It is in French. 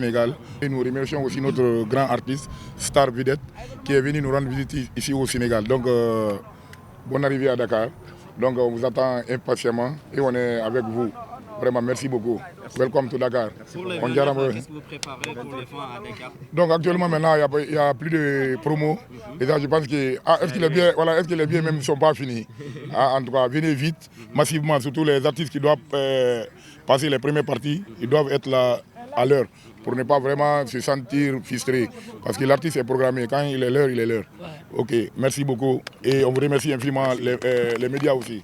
Sénégal. Et nous remercions aussi notre grand artiste, Star Vedette, qui est venu nous rendre visite ici au Sénégal. Donc, bonne arrivée à Dakar. Donc, on vous attend impatiemment et on est avec vous. Vraiment, merci beaucoup. Welcome to Dakar. Pour les vendeurs, qu'est-ce que vous préparez pour les ventes à Dakar? Donc actuellement maintenant il y a plus de promos. Déjà je pense que est-ce que les billets même ne sont pas finis. En tout cas, venez vite, massivement, surtout les artistes qui doivent passer les premières parties, ils doivent être là à l'heure pour ne pas vraiment se sentir frustré. Parce que l'artiste est programmé, quand il est l'heure, il est l'heure. Ok, merci beaucoup et on vous remercie infiniment les médias aussi.